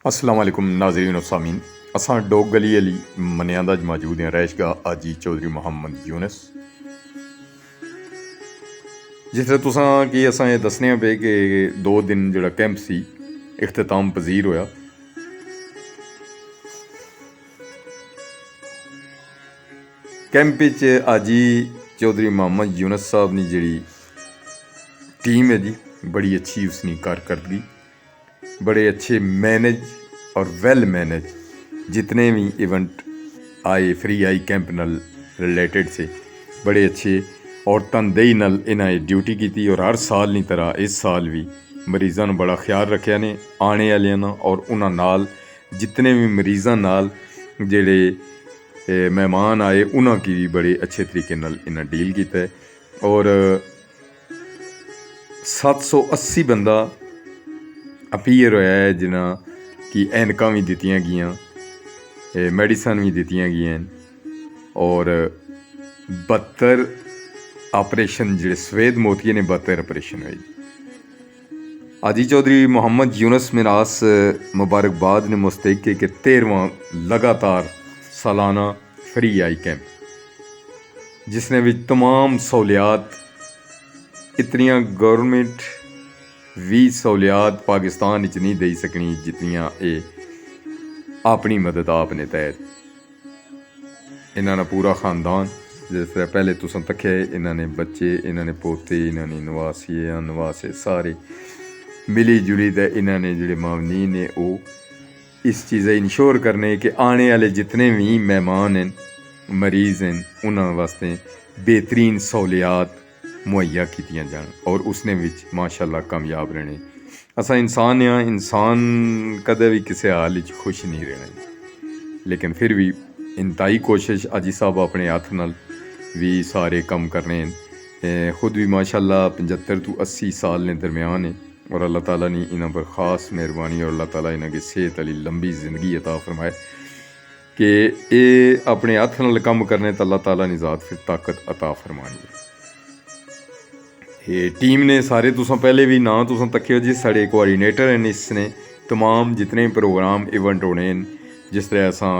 अस्सलाम वालेकुम नाज़रीन और सामीन। असां डोग गली अली मनियांदा च मौजूद हैं रैशगाह आजी चौधरी मोहम्मद यूनस। जिस तरह तुसां कि असां एह् दस्सने पे कि 2 दिन जेह्ड़ा कैंप सी इख्तिताम पजीर होया। कैंप च आजी चौधरी मोहम्मद यूनस साहब नी जेह्ड़ी टीम है जी बड़ी अच्छी उसकी कारकर्दगी, बड़े अच्छे मैनेज और वैल मैनेज जितने भी इवेंट आए फ्री आई कैंप नाल रिलेटेड से बड़े अच्छे और तनदेही नाल इन्हें ड्यूटी की और हर साल की तरह इस साल भी मरीज़ों ने बड़ा ख्याल रखा ने आने वाले और उन्होंने नाल जितने भी मरीज़ों नाल जेड़े मेहमान आए उन्होंने भी बड़े अच्छे तरीके नाल इन्हें डील किया और 780 बंदा अपीयर होया है जिन्हें कि ऐनक भी दित्तियां गईयां, मैडिसन भी दित्तियां गईयां और 72 आपरेशन जेह्ड़े सफेद मोतिये ने 72 आपरेशन होए। आजी चौधरी मोहम्मद यूनस मिनास मुबारकबाद ने मुस्तक के 13वां लगातार सालाना फ्री आई कैंप जिसने भी तमाम सहूलियात इतनियां गौरमेंट भी सहूलियात पाकिस्तान च नहीं दे सकनी जितनियां ये अपनी मदद आपने तहत इन्होंने पूरा ख़ानदान जिस तरह पहले तुसें तक्या इन्होंने बच्चे इन्होंने पोते इन्होंने नवासिए नवासे सारे मिली जुली ते इन्होंने जेह्ड़े मामनीन ने वो इस चीज़ा इंश्योर करने कि आने वाले जितने भी मेहमान हैं मरीज़ हैं उन्होंने वास्ते बेहतरीन सहूलियात मुहैया कीतियां जान और उसने विच माशाअल्लाह कामयाब रहने। असा इंसान हाँ, इंसान कदे भी किसी हाल च खुश नहीं रहना, लेकिन फिर भी इंतहाई कोशिश अजी साहब अपने हथ नाल भी सारे कम करने खुद भी माशाअल्लाह 75 to 80 साल ने दरम्यान है और अल्लाह ताला ने इन्हां पर ख़ास मेहरबानी और अल्लाह ताला इन्हां की सेहत वाली लंबी ज़िंदगी अता फरमाए कि ये अपने हथ नाल कम करने तो अल्लाह ताला ने ज़ात फिर ताकत अता फरमानी है। ये टीम ने सारे तुसां पहले भी ना तुसां तक्यो जी साढ़े कोआर्डीनेटर हैं इसने तमाम जितने प्रोग्राम इवेंट होने जिस तरह असां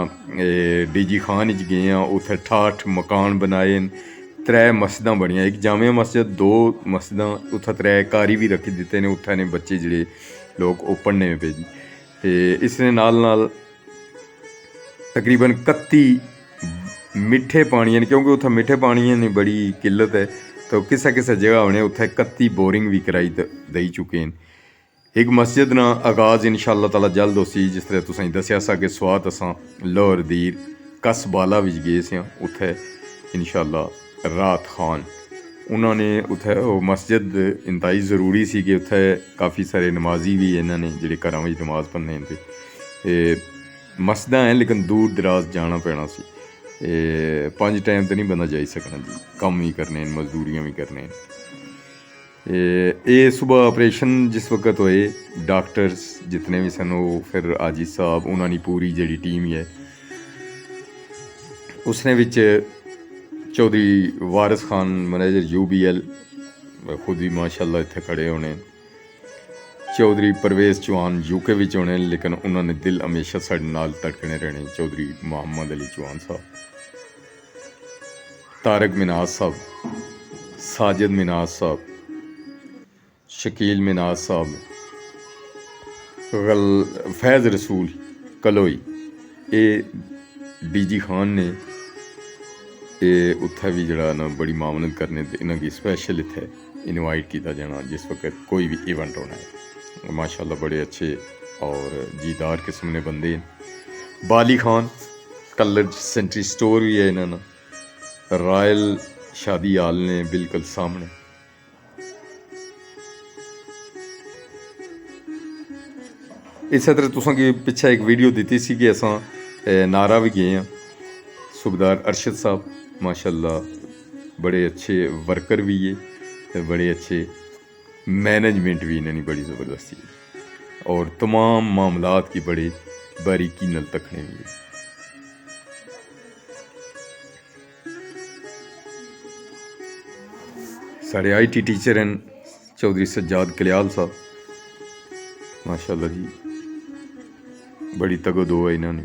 DG खान च गए हैं उत्थे 68 मकान बनाए 3 मस्जिदां बनियां, एक जामिया मस्जिद 2 मस्जिदां उत्थे 3 कारी भी रखी दिते ने उत्थे ने बच्चे जेह्ड़े लोग ओह् पढ़ने में भेजी ते इसने नाल तकरीबन 31 मिट्ठे पानियां क्योंकि उत्थे मिट्ठे पानियां की बड़ी किल्लत है तो किसे किसे जगह उन्हें उत्थे 31 बोरिंग भी कराई दई चुके हैं। एक मस्जिद ना आगाज़ इंशाअल्लाह ताला जल्द होसी जिस तरह तुसें दस्या सा कि स्वात असां लाहौर दीर कसबाला विच गए सी उत्थे इंशाअल्लाह रात खान उन्होंने उत्थे मस्जिद इंतहाई ज़रूरी सी कि उत्थे काफ़ी सारे नमाजी भी इन्होंने जेह्ड़े घरां विच नमाज पढ़ने ते मस्जिदां हैं लेकिन दूर दराज जाना पैना सी 5 टाइम तो नहीं बंदा जाई सकना जी, कम भी करने मजदूरियां भी करने। ये सुबह ऑपरेशन जिस वक्त होए डॉक्टर्स जितने भी सन वो फिर आजी साहब उन्होंने पूरी जी टीम है उसने विच चौधरी वारिस खान मैनेजर UBL खुद भी माशाअल्लाह इत्थे खड़े होने, चौधरी परवेज़ चौहान UK विच होने लेकिन उन्होंने दिल हमेशा साढ़े नाल धड़कने रहने, चौधरी मोहम्मद अली चौहान साहब, तारक मिनाज साहब, साजिद मिनाज साहब, शकील मिनाज साहब, फैज़ रसूल कलोई ये DG खान ने ये उत्थे भी जड़ा ना बड़ी मामनत करने इन्हों की स्पैशल इत्थे इनवाइट किया जाना जिस वक्त कोई भी इवेंट होना है। माशाअल्लाह बड़े अच्छे और जीदार किस्म ने बंदे बाली खान कलर सेंट्री स्टोर भी है इन्होंने, रॉयल शादी हाल ने बिल्कुल सामने, इस तरह तुसां की पिछे एक वीडियो दी सी कि असां नारा भी गए हैं। सूबेदार अरशद साहब माशाअल्लाह बड़े अच्छे वर्कर भी है, बड़े अच्छे मैनेजमेंट भी इन्होंने बड़ी ज़बरदस्ती है और तमाम मामलात की बड़े बारीकी नल तकने भी है। साढ़े IT टीचर हैं चौधरी सज्जाद कल्याल साहब माशाअल्लाह जी بڑی تگو ہے انہوں نے.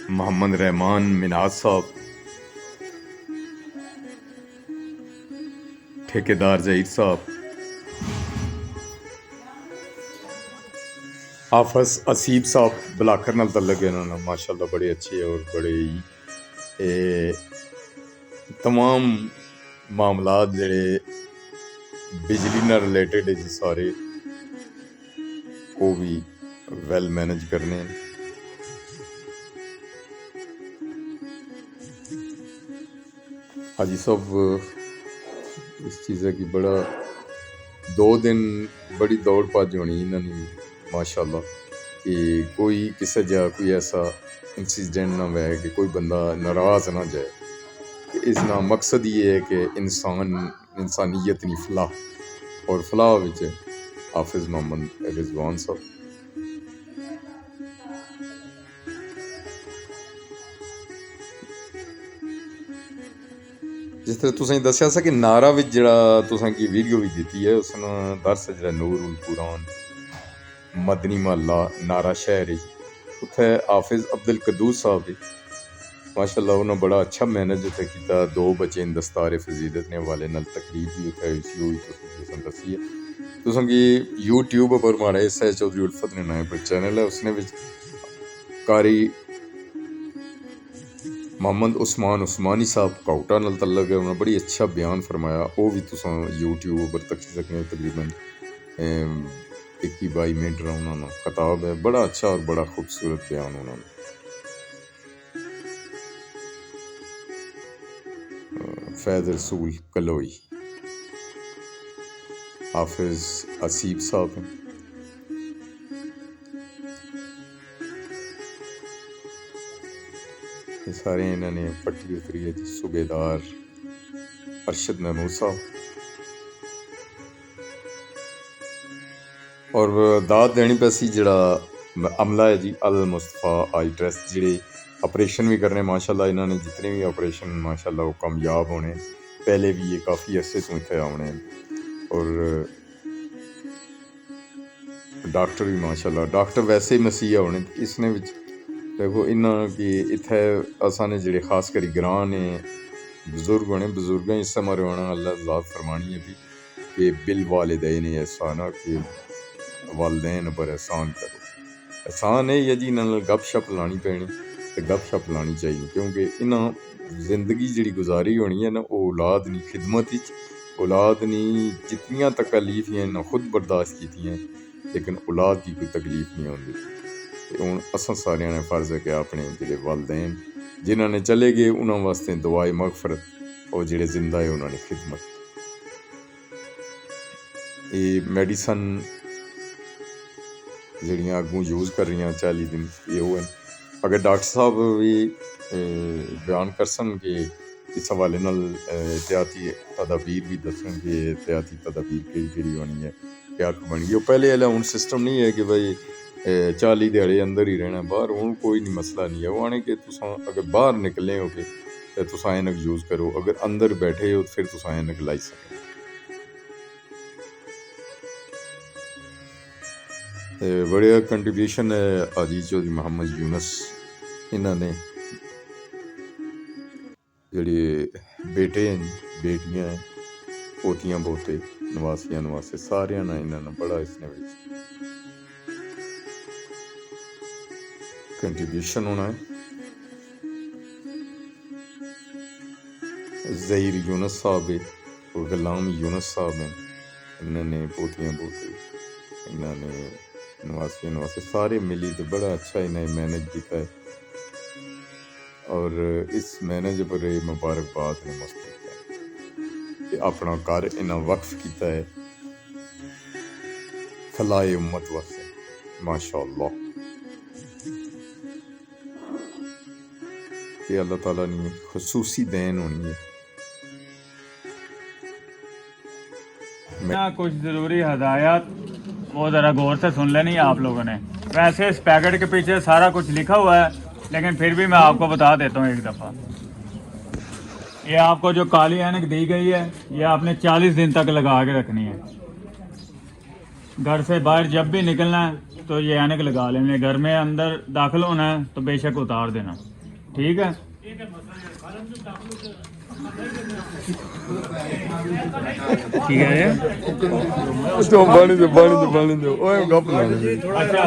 محمد رحمان مناز صاحب, ٹھیکیدار ظہیر صاحب, حافظ اسیب صاحب بلاکر نال تعلق ہے انہوں نے ماشاء اللہ بڑے اچھے اور بڑے ہی تمام معاملات جڑے بجلی نال ریلیٹڈ ہے جی سارے وہ بھی ویل مینج کرنے ہیں. حاجی صاحب اس چیز کی بڑا 2 دن بڑی دوڑ بھاج ہونی انہوں نے ماشاء اللہ کہ کوئی کسی جگہ کوئی ایسا انسیڈنٹ نہ ہوئے کہ کوئی بندہ ناراض نہ جائے. اس کا مقصد یہ ہے کہ انسانیت نی فلاح اور فلاح وچ حافظ محمد رضوان صاحب. جس طرح تسیں دسیا سا کہ نارا وچ جڑا تساں کی ویڈیو بھی دیتی ہے اس نے درس جڑا نور القرآن مدنی محلہ نارا شہر اتھے حافظ عبد القدوس صاحب ماشاء اللہ انہوں نے بڑا اچھا مینج اتنے کیتا. 2 بچے دستار فضیلت نے حوالے نال تقریب بھی اتنے ہوئی سی ہوئی تساں دسی ہے. تساں کی یوٹیوب پر ہمارا SI چودھری الفت نے نام پر چینل ہے اس نے قاری محمد عثمان عثمانی صاحب کاؤٹا نال تعلق ہے. انہوں نے بڑی اچھا بیان فرمایا وہ بھی تساں یوٹیوب پر تک سکنے تقریباً 21-22 منٹ رہا انہوں نے خطاب ہے. بڑا اچھا اور بڑا خوبصورت بیان انہوں نے. فیض رسول کلوئی حافظ اسیب صاحب ہیں. یہ سارے انہوں نے پٹی اتری ہے جی. صوبیدار ارشد محمود صاحب اور داد دینی پیسی جڑا عملہ ہے جی المصطفیٰ آئی ٹریسٹ جڑے آپریشن بھی کرنے ماشاء اللہ. انہوں نے جتنے بھی آپریشن ماشاء اللہ وہ کامیاب ہونے. پہلے بھی یہ کافی عرصے تو اتنے آنے اور ڈاکٹر بھی ماشاء اللہ ڈاکٹر ویسے ہی مسیح ہونے. اس نے دیکھو انہوں کی اتنے آسانے جڑے خاص کری گراں نے بزرگ ہونے بزرگاں اس سے ہمارے ہونا اللہ ذات فرمانی ہے بھی کہ بالوالدین احسانا کہ والدین پر احسان کرو. احسان ہے یا جی انہوں نے گپ شپ لانی پینی تو گپ شپ لانی چاہیے کیونکہ انہاں زندگی جڑی گزاری ہونی ہے نا وہ اولاد نی خدمت اولاد نی جتنیاں تکلیف ہیں نہ خود برداشت کیتی ہیں لیکن اولاد کی کوئی تکلیف نہیں ہوندی. ہوں اساں سارے نے فرض ہے کہ اپنے جڑے والدین جنہوں نے چلے گئے انہوں واسطے دعائے مغفرت اور جڑے زندہ ہے انہوں نے خدمت. یہ میڈیسن جڑیاں اگوں یوز کر رہی ہیں 40 دن یہ وہ ہیں. اگر ڈاکٹر صاحب بھی بیان کر سن کہ اس حوالے نال احتیاطی تدابیر بھی دسن کہ احتیاطی تدابیر کیڑی ہونی ہے کیا بن گئی. وہ پہلے والا ہوں سسٹم نہیں ہے کہ بھائی 40 دیہڑے اندر ہی رہنا باہر ہوں کوئی نہیں مسئلہ نہیں ہے. وہ آنے کہ تساں اگر باہر نکلے ہو کہ تساں اینک یوز کرو اگر اندر بیٹھے ہو پھر تساں اینک لائی سکتے. بڑے کنٹریبیوشن ہے عزیز چودھری محمد یونس. انہوں نے جڑے بیٹے ہیں بیٹیاں ہیں پوتیاں پوتے نواسیاں نواسے سارے نے انہوں نے بڑا اس نے کنٹریبیوشن ہونا ہے. ظہیر یونس صاحب ہے اور غلام یونس صاحب ہیں. انہوں نے پوتیاں پوتے انہوں نے نواسی نواسے سارے ملی تو بڑا اچھا انہیں مینج کیتا ہے اور اس مینج پر مبارکباد نے مستحق ہے کہ اپنا گھر انہیں وقف کیتا ہے فلاح امت واسطے ماشاء اللہ. کہ اللہ تعالیٰ نے خصوصی دین ہونی ہے. کچھ ضروری ہدایات وہ ذرا غور سے سن لینی آپ لوگوں نے. ویسے اس پیکٹ کے پیچھے سارا کچھ لکھا ہوا ہے لیکن پھر بھی میں آپ کو بتا دیتا ہوں ایک دفعہ. یہ آپ کو جو کالی اینک دی گئی ہے یہ آپ نے 40 دن تک لگا کے رکھنی ہے. گھر سے باہر جب بھی نکلنا ہے तो ये ऐनक लगा लेने, घर में अंदर दाखिल होना है तो बेशक उतार देना, ठीक है। ठीक है ये तो पानी दो ओए गप लाने दे, अच्छा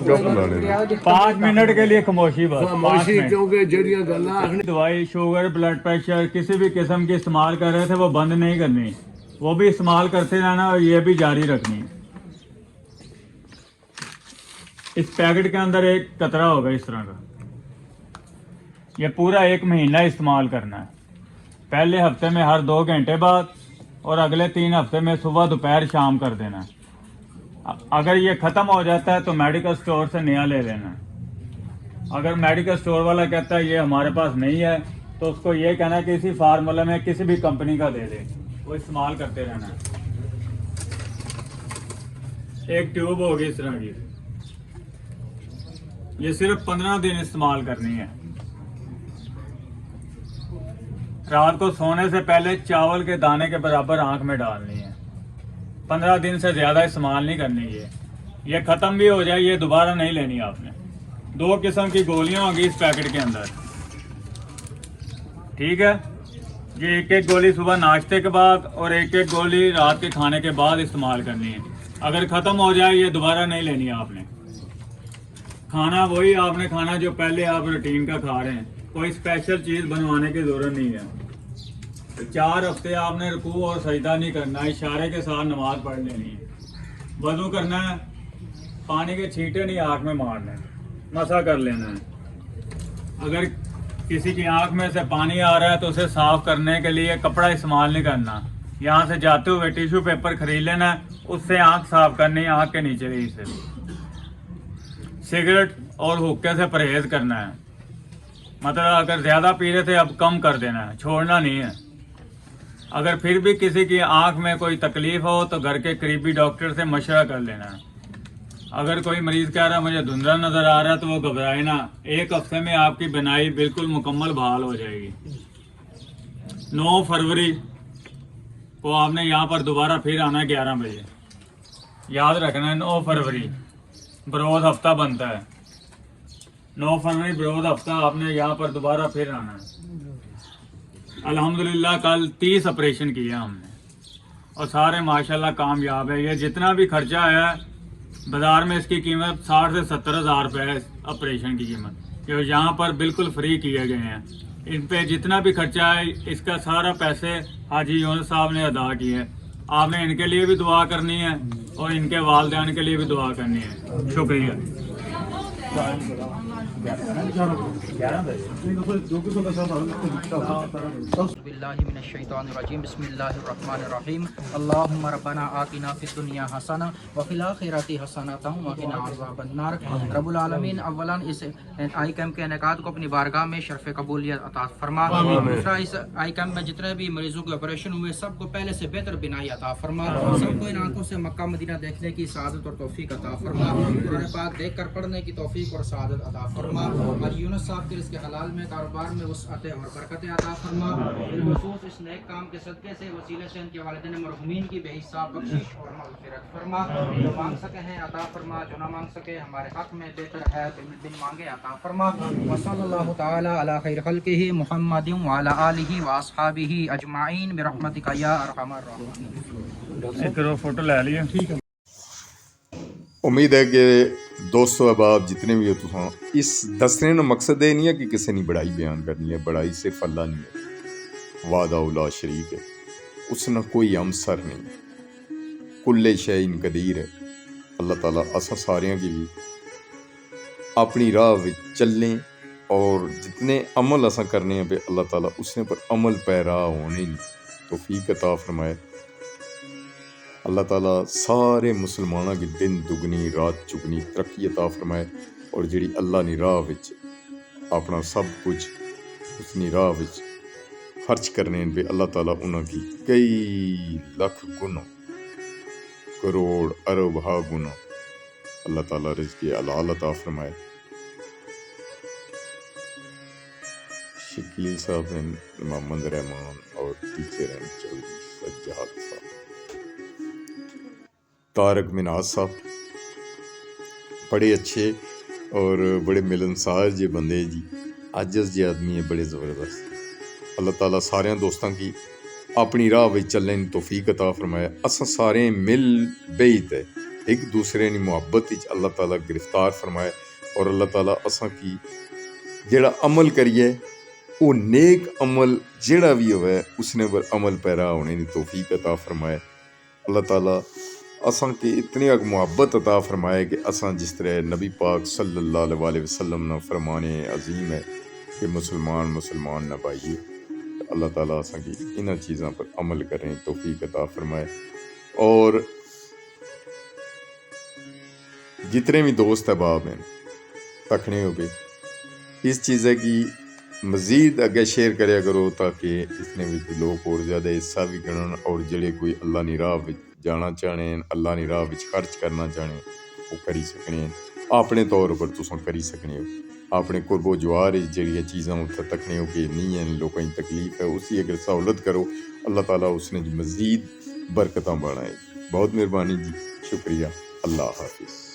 गप लाने दे। 5 मिनट के लिए खामोशी बस, 5 खामोशी, मिनट। क्योंकि जड़ियां गल्लां दवाई शुगर ब्लड प्रेशर किसी भी किस्म की इस्तेमाल कर रहे थे वो बंद नहीं करनी, वो भी इस्तेमाल करते रहना और ये भी जारी रखनी। इस पैकेट के अंदर एक कतरा होगा इस तरह का, ये पूरा 1 महीना इस्तेमाल करना है। पहले हफ्ते में हर 2 घंटे बाद और अगले 3 हफ्ते में सुबह दोपहर शाम कर देना है। अगर ये ख़त्म हो जाता है तो मेडिकल स्टोर से नया ले लेना है। अगर मेडिकल स्टोर वाला कहता है ये हमारे पास नहीं है तो उसको ये कहना है कि इसी फार्मूला में किसी भी कंपनी का दे दे, वो इस्तेमाल करते रहना है। एक ट्यूब होगी इस तरह की, ये सिर्फ 15 दिन इस्तेमाल करनी है। रात को सोने से पहले चावल के दाने के बराबर आंख में डालनी है। 15 दिन से ज़्यादा इस्तेमाल नहीं करनी ये ख़त्म भी हो जाए ये दोबारा नहीं लेनी आपने। 2 किस्म की गोलियां होगी इस पैकेट के अंदर, ठीक है। ये एक गोली सुबह नाश्ते के बाद और एक गोली रात के खाने के बाद इस्तेमाल करनी है। अगर ख़त्म हो जाए ये दोबारा नहीं लेनी आपने। खाना वही आपने खाना जो पहले आप रूटीन का खा रहे हैं, कोई स्पेशल चीज़ बनवाने की ज़रूरत नहीं है। तो 4 हफ्ते आपने रुकू और सजदा नहीं करना, इशारे के साथ नमाज पढ़ लेनी है। वज़ू करना है, पानी के छींटे नहीं आँख में मारने, मसा कर लेना है। अगर किसी की आँख में से पानी आ रहा है तो उसे साफ़ करने के लिए कपड़ा इस्तेमाल नहीं करना। यहाँ से जाते हुए टिश्यू पेपर खरीद लेना है, उससे आँख साफ़ करनी है, आँख के नीचे ही से। सिगरेट और हुक्के से परहेज़ करना है, मतलब अगर ज़्यादा पी रहे थे अब कम कर देना है, छोड़ना नहीं है। अगर फिर भी किसी की आंख में कोई तकलीफ हो तो घर के करीबी डॉक्टर से मशवरा कर लेना है। अगर कोई मरीज़ कह रहा है मुझे धुंधला नज़र आ रहा है तो वो घबराए ना, 1 हफ्ते में आपकी बिनाई बिल्कुल मुकम्मल बहाल हो जाएगी। 9 फरवरी को आपने यहाँ पर दोबारा फिर आना है 11 बजे, याद रखना है। 9 फरवरी बरोज़ हफ्ता बनता है, 9 फरवरी बरोज़ हफ्ता आपने यहाँ पर दोबारा फिर आना है। अल्हम्दुलिल्लाह कल 30 ऑपरेशन किए हमने और सारे माशाल्लाह कामयाब है। ये जितना भी खर्चा आया है बाज़ार में इसकी कीमत 60 से 70 हज़ार रुपये है ऑपरेशन की कीमत, जो यहाँ पर बिल्कुल फ्री किए गए हैं। इन पे जितना भी खर्चा है इसका सारा पैसे हाजी यूनुस साहब ने अदा किए। आपने इनके लिए भी दुआ करनी है और इनके वालिदैन के लिए भी दुआ करनी है। शुक्रिया। बिस्मिल्लाहिर्रहमानिर्रहीम। अल्लाहुम्मा रब्बना आतिना फिद दुनिया हसना व फिल आखिरति हसनतन व क़िना अज़ाबन्नार। रब्बुल आलमीन अव्वलन इस आई कैम्प के इनेकाद को अपनी बारगाह में शर्फ कबूलियत अता फरमा। दूसरा, इस आई कैम्प में जितने भी मरीजों के ऑपरेशन हुए सबको पहले से बेहतर बिनाई अता फरमा। सबको इन आंखों से मक्का मदीना देखने की सआदत और तौफीक अता फरमा। कुरान पाक देख कर पढ़ने की तौफीक और सआदत अता फरमा। और यूनुस साहब के रिज़्क़ हलाल में कारोबार में वसअतें और बरकतें अता फरमा। बिलखुसूस इस नेक काम के सदक़े से वसीले से इनके वालिदैन मरहूमीन की बेहिसाब बख्शिश और मग़फ़िरत फरमा। जो मांग सके हैं अता फरमा, जो ना मांग सके हमारे हक़ में बेहतर है बिन मांगे अता फरमा। व सल्लल्लाहु तआला अला खैर खल्क़िही मुहम्मदिन व अला आलिही व अस्हाबिही अजमाइन बिरहमतिका या अरहमर राहिमीन। एक फोटो ले लिया, ठीक है। उम्मीद है कि दोस्तों अहबाब जितने भी हो तुसां इस दसने का मकसद ये नहीं है कि किसी ने बड़ाई बयान करनी है। बड़ाई सिर्फ अल्लाह नहीं है, वादा उला शरीक है, उसना कोई हमसर नहीं, कुल्ले शैइन कदीर है। अल्लाह ताला असा सारियां की भी अपनी राह में चलने और जितने अमल असा करने हैं पे अल्लाह ताला उसने पर अमल पैरा होने तौफीक अता फरमाए। अल्लाह ताला सारे मुसलमानों की दिन दुगनी रात चुगनी तरक्की अता फरमाए और जिहड़ी अल्लाह नी राह विच अपना सब कुछ उसनी राह विच खर्च करने पे अल्लाह ताला उन्हां की कई लख गुना करोड़ अरब हा गुना अल्लाह ताला रिज़्क़ हलाल अता फरमाए। शकील साहब हैं, मोहम्मद रहमान और टीचर हैं चौधरी सज्जाद साहब, तारक मिनाज साहब, بڑے اچھے اور بڑے ملنسار جے بندے جی، عاجز جے آدمی ہے، بڑے زبردست۔ اللہ تعالیٰ سارے دوستاں کی اپنی راہ وچ چلنے دی توفیق عطا فرمائے۔ اساں سارے مل بیت ہے ایک دوسرے کی محبت وچ اللہ تعالیٰ گرفتار فرمائے، اور اللہ تعالیٰ اساں کی جڑا عمل کریے وہ نیک عمل جڑا بھی ہوئے اس نے پر عمل پیرا ہونے کی توفیق عطا فرمائے۔ اللہ تعالیٰ اساں کی اتنی اگ محبت عطا فرمائے کہ اساں جس طرح نبی پاک صلی اللہ علیہ وسلم نے فرمانے عظیم ہے کہ مسلمان نہ پائیے۔ اللہ تعالیٰ اساں کی انہاں چیزاں پر عمل کریں توفیق عطا فرمائے۔ اور جتنے بھی دوست احباب ہیں تکھنے ہو گئے اس چیزیں کی مزید اگے شیئر کریا کرو تاکہ اس نے بھی لوگ اور زیادہ حصہ بھی کرن، اور جڑے کوئی اللہ کی راہ وچ جانا چاہنے اللہ کی راہ وچ خرچ کرنا چاہنے وہ کری سکنے، اپنے طور پر تساں کری سکنے ہو۔ اپنے قرب و جوار جڑی چیزاں اتنے تکنے ہو کہ نہیں ہیں لوگوں کی تکلیف ہے اسی اگر سہولت کرو اللہ تعالیٰ اس نے مزید برکتاں بڑھائے۔ بہت مہربانی جی، شکریہ، اللہ حافظ۔